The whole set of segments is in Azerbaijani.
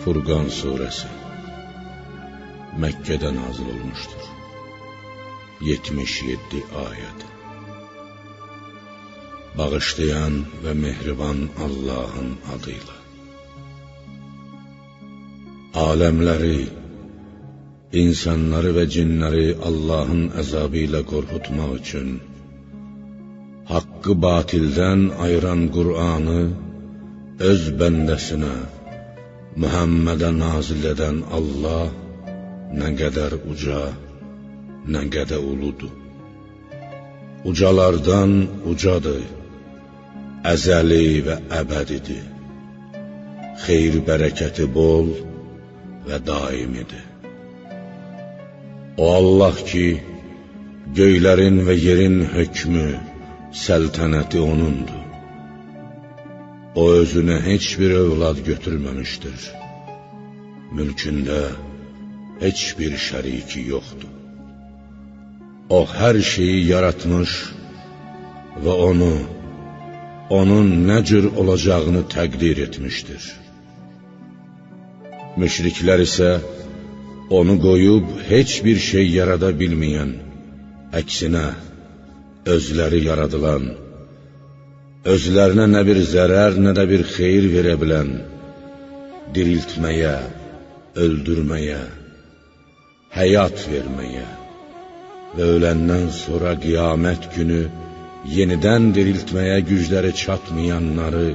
Furqan surəsi Məkkədə nazil olmuşdur. 77 ayəd. Bağışlayan və mehriban Allahın adıyla. Aləmləri, insanları və cinləri Allahın əzabı ilə qorxutmaq üçün haqqı batildən ayıran Qur'anı öz bəndəsinə, Muhammədə nazil edən Allah nə qədər uca, nə qədər uludur. Ucalardan ucadır, əzəli və əbədidir. Xeyir bərəkəti bol və daimidir. O Allah ki, göylərin və yerin hökmü, səltənəti O'nundur. O özünə heç bir övlad götürməmişdir. Mülkündə heç bir şəriki yoxdur. O hər şeyi yaratmış və onun nə cür olacağını təqdir etmişdir. Müşriklər isə onu qoyub heç bir şey yarada bilməyən, əksinə özləri yaradılan, özlərinə nə bir zərər, nə də bir xeyir verə bilən, diriltməyə, öldürməyə, həyat verməyə və öləndən sonra qiyamət günü yenidən diriltməyə gücləri çatmayanları,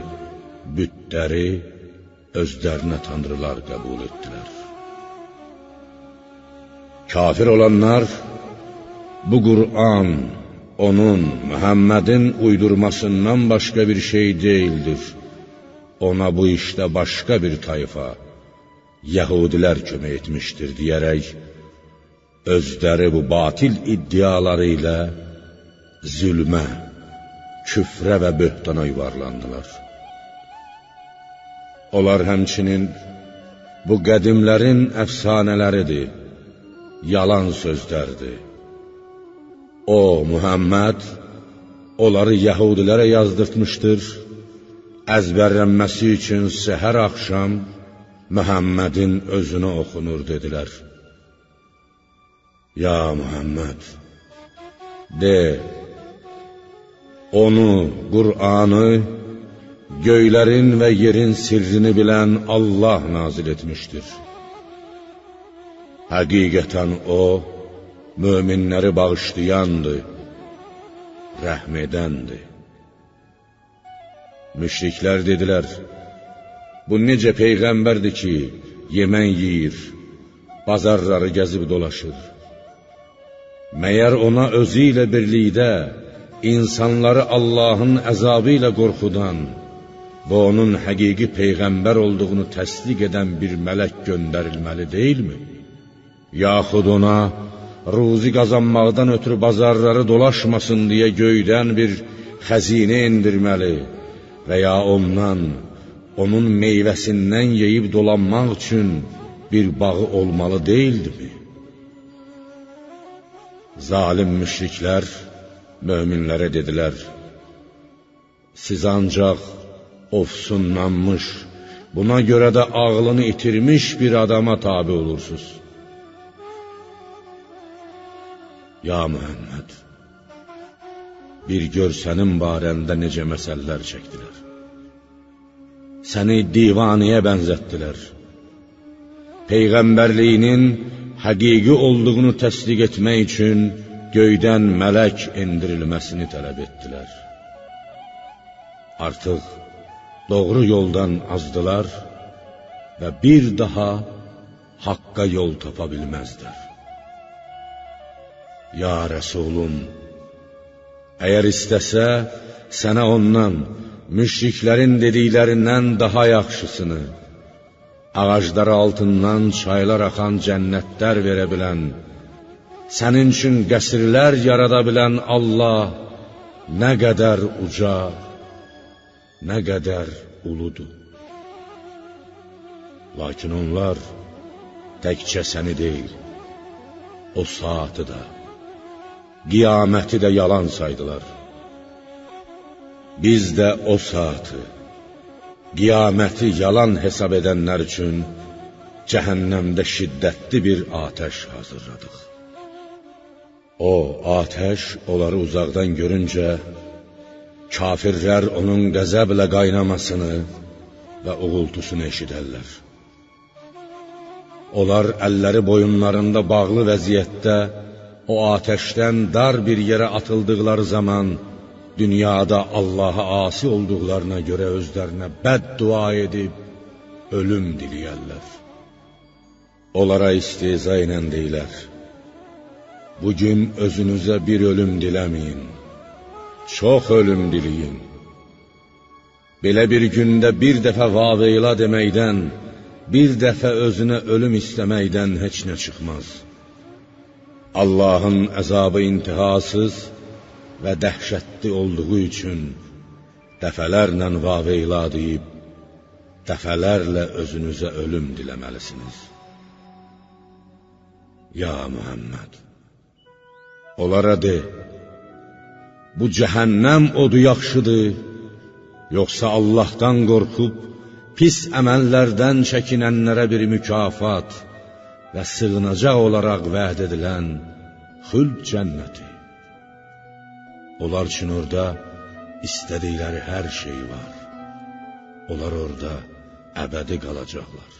bütləri özlərinə tanrılar qəbul etdilər. Kafir olanlar, bu Qur'an onun, Muhammedin uydurmasından başqa bir şey deyildir. Ona bu işdə başqa bir tayfa, Yəhudilər kömək etmişdir deyərək, özləri bu batil iddiaları ilə zülmə, küfrə və böhtana yuvarlandılar. Onlar həmçinin bu qədimlərin əfsanələridir, yalan sözlərdir. O, Muhammed, onları Yəhudilərə yazdırtmışdır, əzbərlənməsi üçün səhər axşam Muhammedin özünə oxunur dedilər. Ya Muhammed, de, onu, Qur'anı, göylərin və yerin sirrini bilən Allah nazil etmişdir. Həqiqətən o, möminləri bağışlayandır, rəhm edəndir. Müşriklər dedilər, bu necə peyğəmbərdir ki, yemən yeyir, bazarları gəzib dolaşır. Məyər ona özü ilə birlikdə insanları Allahın əzabı ilə qorxudan və onun həqiqi peyğəmbər olduğunu təsdiq edən bir mələk göndərilməli deyilmi? Yaxud ona ruzi qazanmaqdan ötürü bazarları dolaşmasın deyə göydən bir xəzinə indirməli və ya ondan, onun meyvəsindən yeyib dolanmaq üçün bir bağı olmalı deyildimi? Zalim müşriklər möminlərə dedilər, siz ancaq ofsunlanmış, buna görə də ağlını itirmiş bir adama tabi olursunuz. Ya Muhammed, bir gör sənin barəndə necə məsələlər çəkdilər. Səni divaniyə bənzətdilər. Peyğəmbərliyinin həqiqi olduğunu təsdiq etmək üçün göydən mələk endirilməsini tələb etdilər. Artıq doğru yoldan azdılar və bir daha haqqa yol tapa bilməzlər. Ya Rəsulum, əgər istəsə, sənə ondan, müşriklərin dediklərindən daha yaxşısını, ağacları altından çaylar axan cənnətlər verə bilən, sənin üçün qəsrlər yarada bilən Allah nə qədər uca, nə qədər uludur. Lakin onlar təkcə səni deyil, o saatı da, qiyaməti də yalan saydılar. Biz də o saatı, qiyaməti yalan hesab edənlər üçün cəhənnəmdə şiddətli bir atəş hazırladıq. O atəş onları uzaqdan görüncə, kafirlər onun qəzəblə qaynamasını və uğultusunu eşidərlər. Onlar əlləri boyunlarında bağlı vəziyyətdə o atəşdən dar bir yerə atıldıqları zaman dünyada Allaha asi olduqlarına görə özlərinə bəddua edib ölüm diləyərlər. Onlara istehza ilə deyilər: bugün özünüzə bir ölüm diləməyin, çox ölüm diləyin. Belə bir gündə bir dəfə vaveyla deməkdən, bir dəfə özünə ölüm istəməkdən heç nə çıxmaz. Allahın əzabı intihasız və dəhşətli olduğu üçün dəfələrlə vaveyla deyib, dəfələrlə özünüzə ölüm diləməlisiniz. Ya Muhammed, onlara de, bu cəhənnəm odu yaxşıdır, yoxsa Allahdan qorxub, pis əməllərdən çəkinənlərə bir mükafat və sığınacaq olaraq vəd edilən xülq cənnəti. Onlar üçün orada istədikləri hər şey var. Onlar orada əbədi qalacaqlar.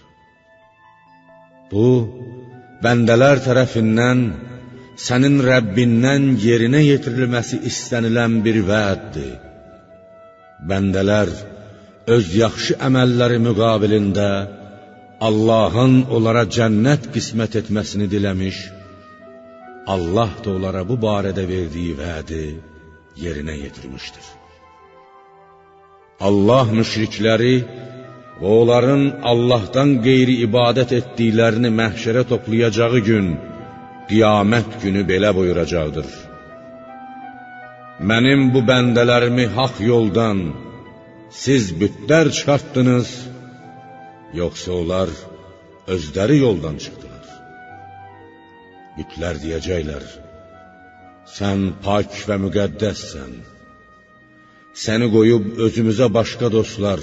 Bu, bəndələr tərəfindən sənin Rəbbindən yerinə yetirilməsi istənilən bir vəddir. Bəndələr öz yaxşı əməlləri müqabilində Allahın onlara cənnət qismət etməsini diləmiş, Allah da onlara bu barədə verdiyi vədi yerinə yetirmişdir. Allah müşrikləri və onların Allahdan qeyri ibadət etdiklərini məhşərə toplayacağı gün, qiyamət günü belə buyuracaqdır: mənim bu bəndələrimi haqq yoldan siz bütlər çıxartdınız, yoxsa onlar özləri yoldan çıxdılar? Bütlər deyəcəklər: sən pak və müqəddəssən. Səni qoyub özümüzə başqa dostlar,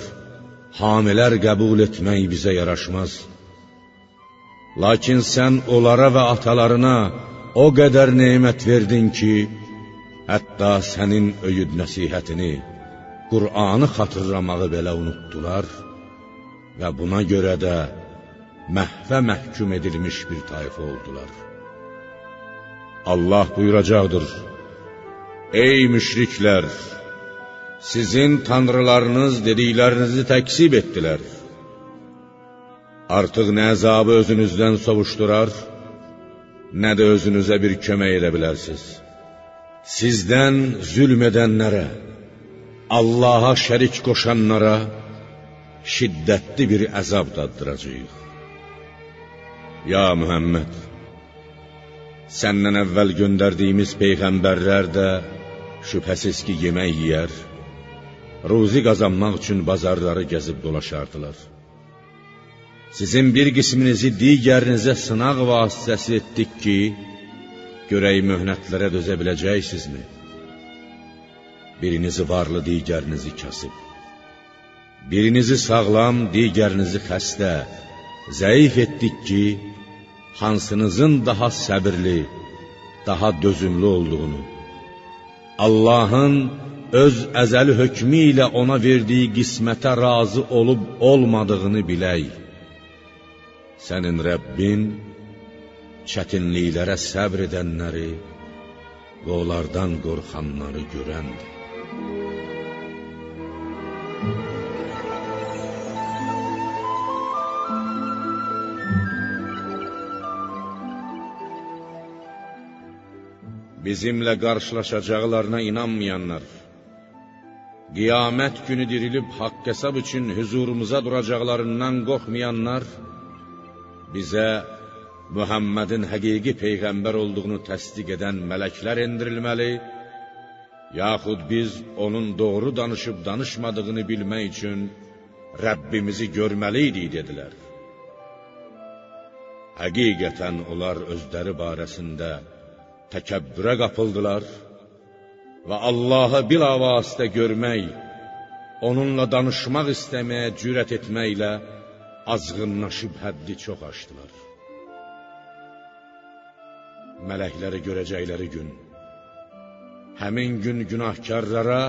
hamilər qəbul etmək bizə yaraşmaz. Lakin sən onlara və atalarına o qədər nemət verdin ki, hətta sənin öyüd nəsihətini, Qur'anı xatırlamağı belə unutdular və buna görə də məhvə məhkum edilmiş bir tayfa oldular. Allah buyuracaqdır: ey müşriklər! Sizin tanrılarınız dediklərinizi təkzib etdilər. Artıq nə əzabı özünüzdən sovuşdurar, nə də özünüzə bir kömək edə bilərsiniz. Sizdən zülm edənlərə, Allaha şərik qoşanlara şiddətli bir əzab daddıracağıq. Ya Muhammed, səndən əvvəl göndərdiyimiz peyğəmbərlər də şübhəsiz ki yemək yeyər, ruzi qazanmaq üçün bazarları gəzib dolaşardılar. Sizin bir qisminizi digərinizə sınaq vasitəsi etdik ki, görək möhnətlərə dözə biləcəksinizmi? Birinizi varlı, digərinizi kasıb. Birinizi sağlam, digərinizi xəstə, zəif etdik ki, hansınızın daha səbirli, daha dözümlü olduğunu, Allahın öz əzəli hökmü ilə ona verdiyi qismətə razı olub olmadığını bilək. Sənin Rəbbin çətinliklərə səbr edənləri və onlardan qorxanları görəndir. Bizimlə qarşılaşacaqlarına inanmayanlar, qiyamət günü dirilib haqq hesab üçün huzurumuza duracaqlarından qorxmayanlar, bizə Muhammedin həqiqi peyğəmbər olduğunu təsdiq edən mələklər endirilməli, yaxud biz onun doğru danışıb danışmadığını bilmək üçün Rəbbimizi görməliydik, dedilər. Həqiqətən onlar özləri barəsində təkəbbürə qapıldılar və Allahı bilavasitə görmək, onunla danışmaq istəməyə cürət etməklə azğınlaşıb həddi çox aşdılar. Mələkləri görəcəkləri gün, həmin gün günahkarlara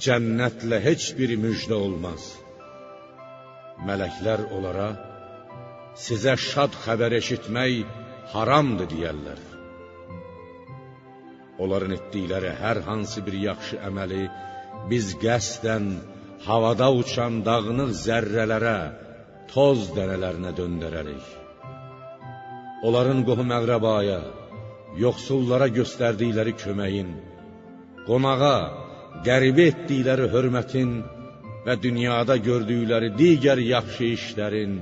cənnətlə heç bir müjdə olmaz. Mələklər onlara, sizə şad xəbər eşitmək haramdır deyərlər. Onların etdikləri hər hansı bir yaxşı əməli biz qəsdən havada uçan dağınıq zərrələrə, toz dənələrinə döndərərik. Onların qohum-əqrəbaya, yoxsullara göstərdikləri köməyin, qonağa, qəribə etdikləri hörmətin və dünyada gördükləri digər yaxşı işlərin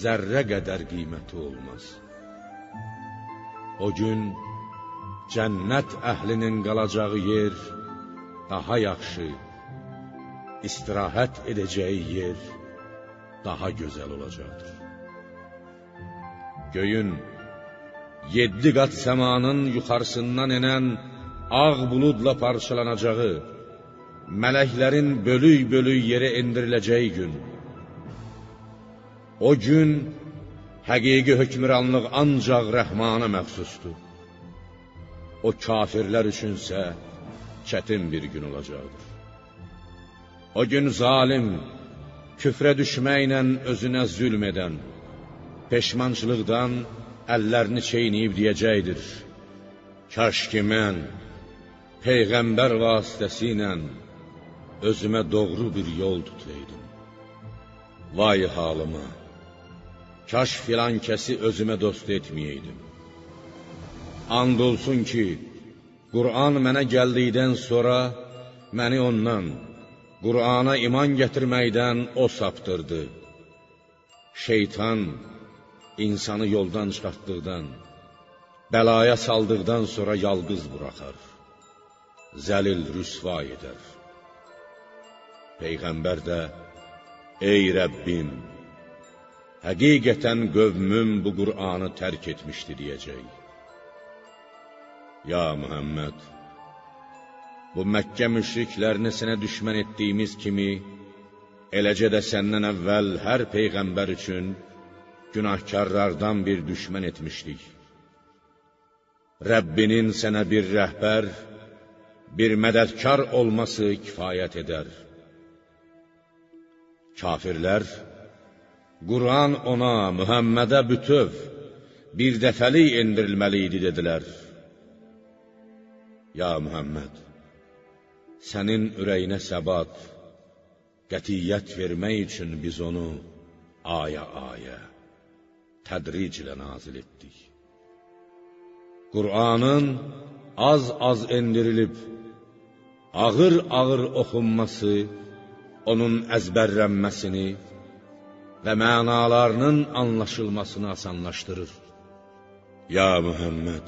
zərrə qədər qiyməti olmaz. O gün cənnət əhlinin qalacağı yer daha yaxşı, istirahət edəcəyi yer daha gözəl olacaqdır. Göyün 7 qat səmanın yuxarısından enən ağ buludla parçalanacağı, mələklərin bölük-bölük yerə endiriləcəyi gün. O gün həqiqi hökmranlıq ancaq Rəhmana məxsusdur. O kafirlər üçünsə çətin bir gün olacaqdır. O gün zalim, küfrə düşməklə özünə zülm edən, peşmançılıqdan əllərini çeynəyib deyəcəkdir: kaş ki mən Peyğəmbər vasitəsilə özümə doğru bir yol tutaydım. Vay halıma, kaş filan kəsi özümə dost etməyəydim. And olsun ki, Qur'an mənə gəldikdən sonra məni ondan, Qur'ana iman gətirməkdən o saptırdı. Şeytan insanı yoldan çıxartdıqdan, bəlaya saldıqdan sonra yalqız buraxar, zəlil rüsva edər. Peyğəmbər də, ey Rəbbim, həqiqətən qövmüm bu Qur'anı tərk etmişdi deyəcək. Ya Muhammed, bu Məkkə müşriklərini sənə düşmən etdiyimiz kimi, eləcə də səndən əvvəl hər Peyğəmbər üçün günahkarlardan bir düşmən etmişdik. Rəbbinin sənə bir rəhbər, bir mədədkar olması kifayət edər. Kafirlər, Qur'an ona, Mühəmmədə bütöv, bir dəfəlik endirilməliydi dedilər. Ya Mühəmməd, sənin ürəyinə səbat, qətiyyət vermək üçün biz onu aya-aya, tədriclə nazil etdik. Qur'anın az-az endirilib, ağır-ağır oxunması, onun əzbərlənməsini və mənalarının anlaşılmasını asanlaşdırır. Ya Mühəmməd,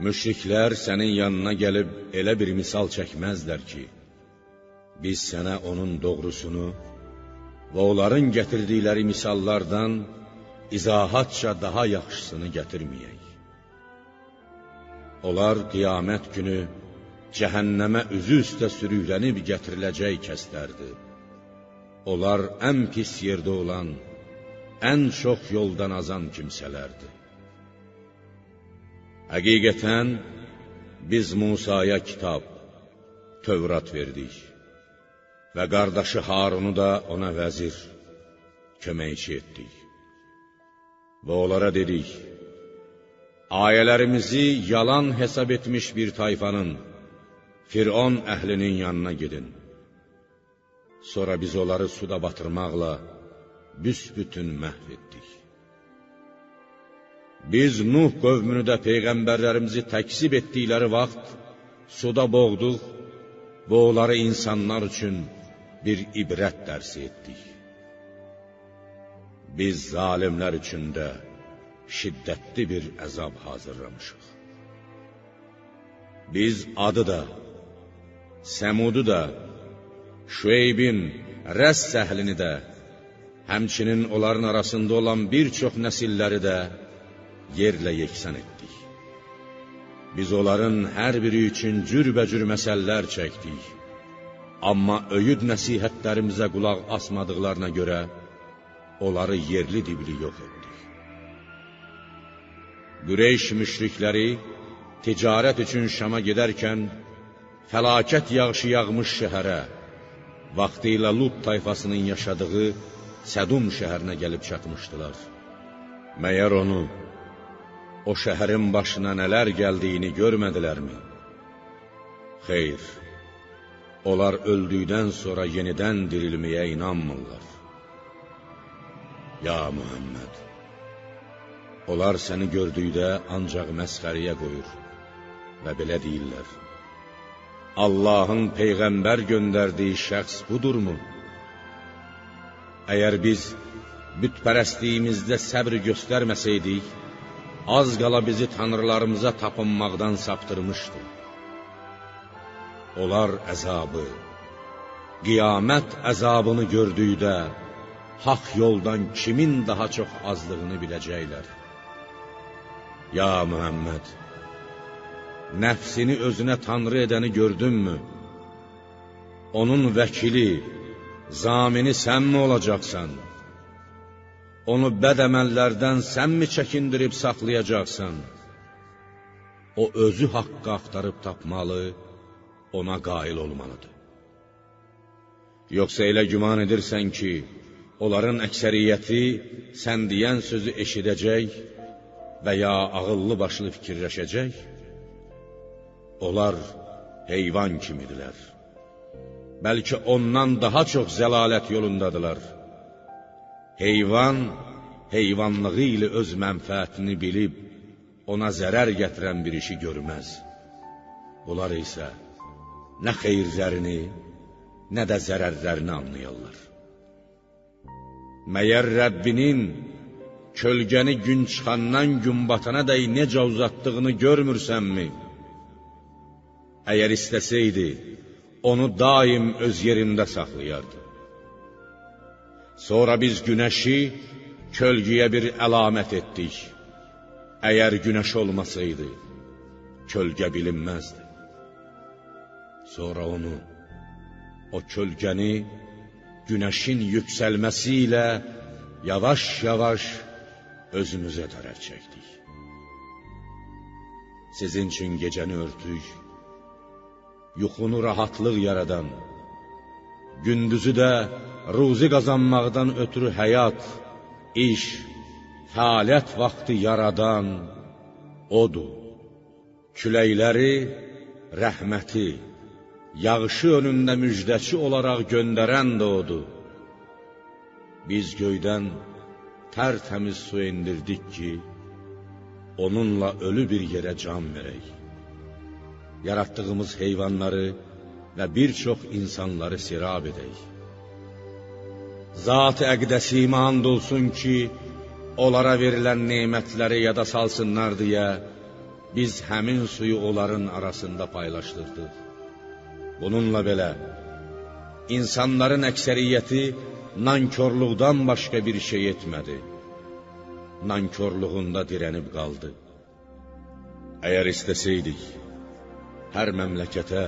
müşriklər sənin yanına gəlib elə bir misal çəkməzlər ki, biz sənə onun doğrusunu və onların gətirdikləri misallardan izahatca daha yaxşısını gətirməyək. Onlar qiyamət günü cəhənnəmə üzü üstə sürüklənib gətiriləcək kəslərdir. Onlar ən pis yerdə olan, ən çox yoldan azan kimsələrdir. Həqiqətən, biz Musaya kitab, Tövrat verdik və qardaşı Harunu da ona vəzir, köməkçi etdik. Və onlara dedik, ayələrimizi yalan hesab etmiş bir tayfanın, Firon əhlinin yanına gedin. Sonra biz onları suda batırmaqla büsbütün məhv etdik. Biz Nuh qövmünü də Peyğəmbərlərimizi təksib etdikləri vaxt suda boğduq və onları insanlar üçün bir ibrət dərsi etdik. Biz zalimlər üçün də şiddətli bir əzab hazırlamışıq. Biz adı da, Səmudu da, Şüeybin, Rəs səhlini də, həmçinin onların arasında olan bir çox nəsilləri də yerlə yeksan etdik. Biz onların hər biri üçün cürbəcür məsəllər çəkdik. Amma öyüd nəsihətlərimizə qulaq asmadıqlarına görə onları yerli dibli yox etdik. Qureyş müşrikləri ticarət üçün Şama gedərkən fəlakət yağışı yağmış şəhərə, vaxtilə Lut tayfasının yaşadığı Sədum şəhərinə gəlib çatmışdılar. Məyər onu, o şəhərin başına nələr gəldiyini görmədilərmi? Xeyr, onlar öldükdən sonra yenidən dirilməyə inanmırlar. Ya Muhammed, onlar səni gördükdə ancaq məsxəriyə qoyur və belə deyirlər: Allahın Peyğəmbər göndərdiyi şəxs budurmu? Əgər biz bütpərəstliyimizdə səbr göstərməsəydik, az qala bizi tanrılarımıza tapınmaqdan saptırmışdı. Onlar əzabı, qiyamət əzabını gördükdə, haqq yoldan kimin daha çox azlığını biləcəklər. Ya Muhammed, nəfsini özünə tanrı edəni gördünmü? Onun vəkili, zamini sənmi olacaqsan? Onu bəd əməllərdən sənmi çəkindirib saxlayacaqsan? O özü haqqı axtarıb tapmalı, ona qail olmalıdır. Yoxsa elə güman edirsən ki, onların əksəriyyəti sən deyən sözü eşidəcək və ya ağıllı başlı fikirləşəcək? Onlar heyvan kimidirlər. Bəlkə ondan daha çox zəlalət yolundadılar. Heyvan, heyvanlığı ilə öz mənfəətini bilib, ona zərər gətirən bir işi görməz. Onlar isə nə xeyirlərini, nə də zərərlərini anlayarlar. Məyər Rəbbinin kölgəni gün çıxandan gün batana dək necə uzatdığını görmürsənmi? Əgər istəsəydi, onu daim öz yerində saxlayardı. Sonra biz günəşi kölgəyə bir əlamət etdik. Əgər günəş olmasaydı, kölgə bilinməzdi. Sonra onu, o kölgəni günəşin yüksəlməsi ilə yavaş-yavaş özümüzə tərəf çəkdik. Sizin üçün gecəni örtük, yuxunu rahatlıq yaradan, gündüzü də ruzi qazanmaqdan ötürü həyat, iş, fəaliyyət vaxtı yaradan odur. Küləkləri rəhməti, yağışı önündə müjdəçi olaraq göndərən də odur. Biz göydən tərtəmiz su indirdik ki, onunla ölü bir yerə can verək. Yaratdığımız heyvanları və bir çox insanları sirab edək. Zat-ı əqdəsimə and olsun ki, onlara verilən nemətləri yada salsınlar deyə, biz həmin suyu onların arasında paylaşdırdıq. Bununla belə, insanların əksəriyyəti nankörlükdən başqa bir şey etmədi. Nankörlüğündə dirənib qaldı. Əgər istəsəydik, hər məmləkətə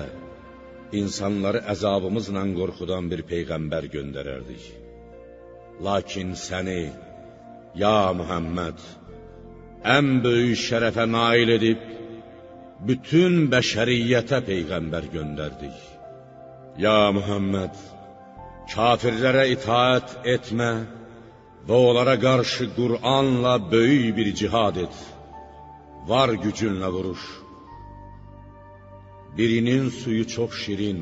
insanları əzabımızla qorxudan bir peyğəmbər göndərərdik. Lakin səni, ya Muhammed, ən böyük şərəfə nail edib, bütün bəşəriyyətə peyğəmbər göndərdik. Ya Muhammed, kafirlərə itaət etmə və onlara qarşı Qur'anla böyük bir cihad et. Var gücünlə vuruş. Birinin suyu çox şirin,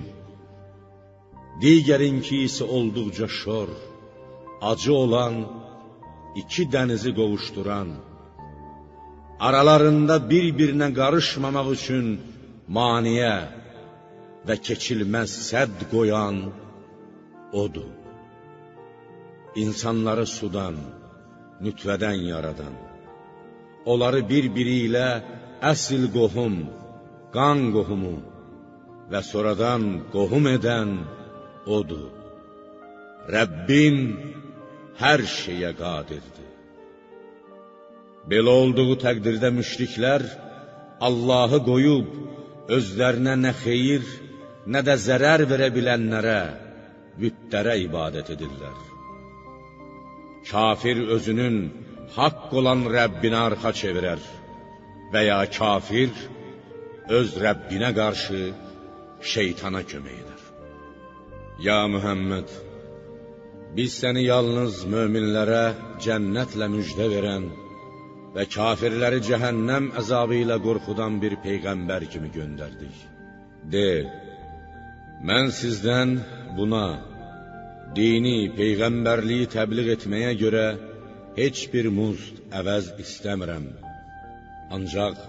digərinki isə olduqca şor, acı olan, iki dənizi qovuşduran, aralarında bir-birinə qarışmamaq üçün maniyə və keçilməz sədd qoyan odur. İnsanları sudan, nütvədən yaradan, onları bir-biri ilə əsl qohum, qan qohumu və sonradan qohum edən odur. Rəbbin hər şeyə qadirdir. Belə olduğu təqdirdə müşriklər Allahı qoyub, özlərinə nə xeyir, nə də zərər verə bilənlərə, bütlərə ibadət edirlər. kafir özünün haqq olan Rəbbinə arxa çevirər və ya kafir öz Rəbbinə qarşı şeytana kömək edər. Ya Muhammed, biz səni yalnız möminlərə cənnətlə müjdə verən və kafirləri cəhənnəm əzabı ilə qorxudan bir peyğəmbər kimi göndərdik. De, mən sizdən buna, dini, peyğəmbərliyi təbliğ etməyə görə heç bir muzd əvəz istəmirəm. Ancaq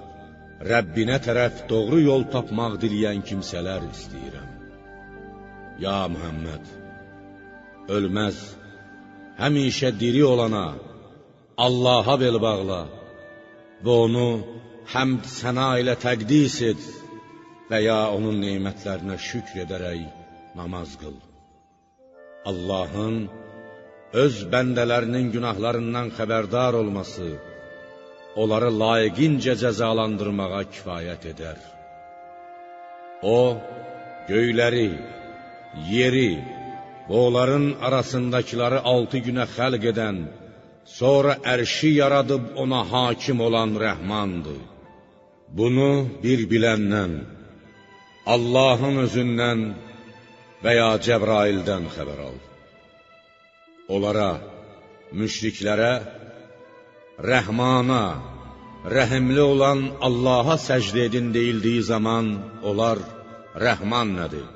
Rəbbinə tərəf doğru yol tapmaq diləyən kimsələr istəyirəm. Ya Muhammed, ölməz, həmişə diri olana, Allaha bel bağla və onu həmd səna ilə təqdis et və ya onun neymətlərinə şükr edərək namaz qıl. Allahın öz bəndələrinin günahlarından xəbərdar olması, onları layiqincə cəzalandırmağa kifayət edər. O, göyləri, yeri və onların arasındakiləri 6 günə xəlq edən, sonra ərşi yaradıb ona hakim olan Rəhmandır. Bunu bir biləndən, Allahın özündən və ya Cəbraildən xəbər al. Onlara, müşriklərə, Rəhmana, rəhimli olan Allaha səcdə edin deyildiyi zaman, onlar, Rəhman nədir?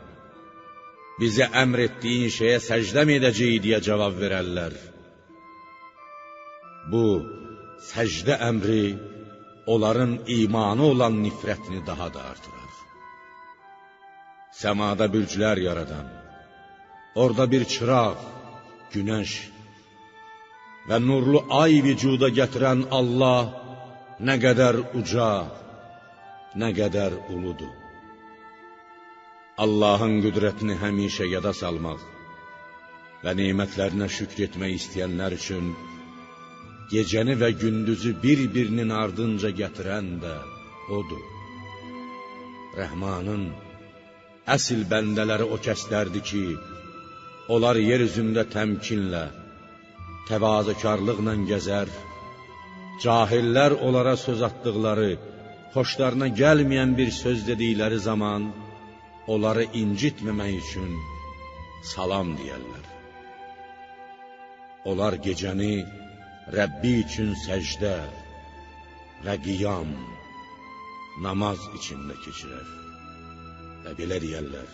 Bizə əmr etdiyin şeyə səcdə mi edəcəyik deyə cavab verərlər. Bu, səcdə əmri, onların imanı olan nifrətini daha da artırar. Səmada bürclər yaradan, orada bir çıraq, günəş və nurlu ay vücuda gətirən Allah nə qədər uca, nə qədər uludur. Allahın qüdrətini həmişə yada salmaq və nemətlərinə şükr etmək istəyənlər üçün gecəni və gündüzü bir-birinin ardınca gətirən də odur. Rəhmanın əsl bəndələri o kəslərdir ki, onlar yer üzündə təmkinlə, təvazökarlıqla gəzər, cahillər onlara söz atdıqları, xoşlarına gəlməyən bir söz dedikləri zaman, onları incitməmək üçün salam deyərlər. Onlar gecəni Rəbbi üçün səcdə və qiyam, namaz içində keçirər və belə deyərlər: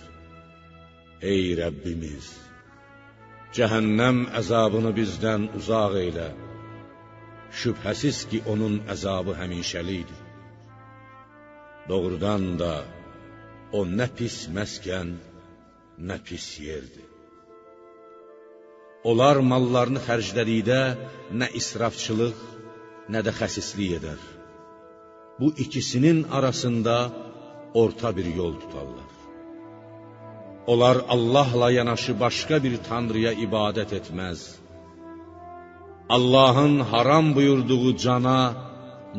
Ey Rəbbimiz, cəhənnəm əzabını bizdən uzaq eylə, şübhəsiz ki, onun əzabı həmişəlikdir. Doğrudan da o nə pis məskən, nə pis yerdir. Onlar mallarını xərclədikdə nə israfçılıq, nə də xəsislik edər. Bu ikisinin arasında orta bir yol tutarlar. Onlar Allahla yanaşı başqa bir tanrıya ibadət etməz. Allahın haram buyurduğu cana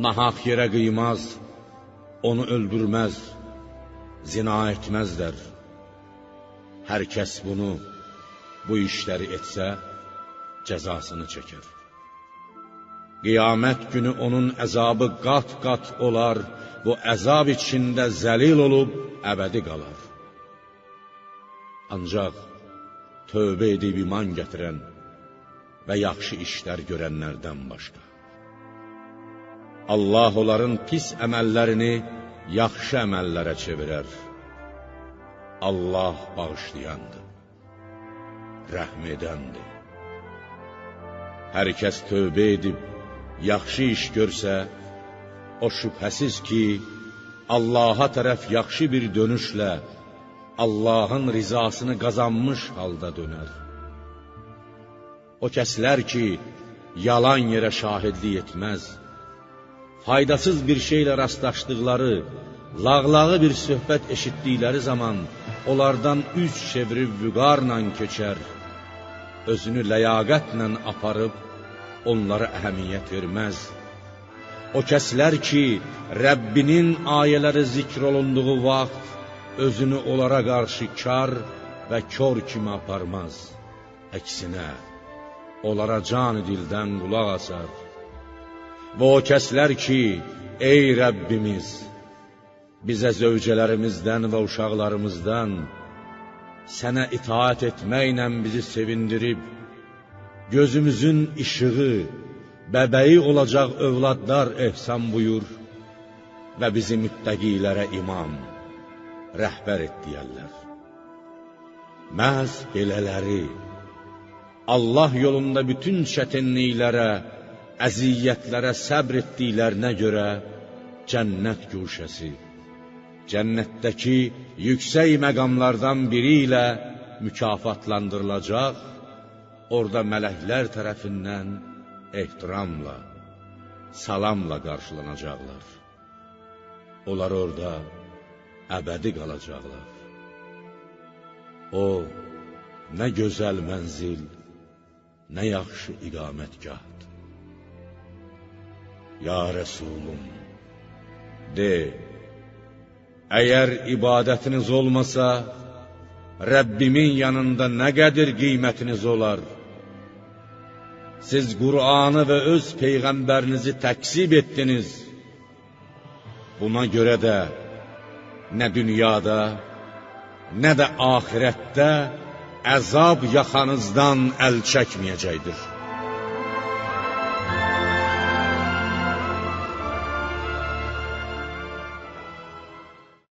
nahaq yerə qıymaz, onu öldürməz, zina etməzlər. Hər kəs bunu, bu işləri etsə, cəzasını çəkər. Qiyamət günü onun əzabı qat-qat olar, bu əzab içində zəlil olub əbədi qalar. Ancaq tövbə edib iman gətirən və yaxşı işlər görənlərdən başqa. Allah onların pis əməllərini yaxşı əməllərə çevirər. Allah bağışlayandır, rəhm edəndir. Hər kəs tövbə edib yaxşı iş görsə, o şübhəsiz ki, Allaha tərəf yaxşı bir dönüşlə Allahın rizasını qazanmış halda dönər. O kəslər ki, yalan yerə şahidlik etməz, faydasız bir şeylə rastlaşdıqları, lağlağı bir söhbət eşitdikləri zaman onlardan üz çevirib vüqarla keçər, özünü ləyaqətlə aparıb onlara əhəmiyyət verməz. O kəslər ki, Rəbbinin ayələri zikr olunduğu vaxt özünü onlara qarşı kar və kör kimi aparmaz. Əksinə, onlara can dildən qulaq asar. Və o kəslər ki, ey Rəbbimiz, bizə zövcələrimizdən və uşaqlarımızdan sənə itaat etməklə bizi sevindirib, gözümüzün işığı, bəbəyi olacaq övladlar ehsan buyur və bizi müttəqilərə imam, rəhbər et deyərlər. Məhz belələri, Allah yolunda bütün çətinliklərə, əziyyətlərə səbr etdiklərinə görə cənnət guşəsi, cənnətdəki yüksək məqamlardan biri ilə mükafatlandırılacaq, orada mələklər tərəfindən ehtiramla, salamla qarşılanacaqlar. Onlar orada əbədi qalacaqlar. O, nə gözəl mənzil, nə yaxşı iqamətgahdır. Ya Rəsulum, de, əgər ibadətiniz olmasa, Rəbbimin yanında nə qədir qiymətiniz olar? Siz Qur'anı və öz Peyğəmbərinizi təksib etdiniz. Buna görə də nə dünyada, nə də axirətdə əzab yaxanızdan əl çəkməyəcəkdir.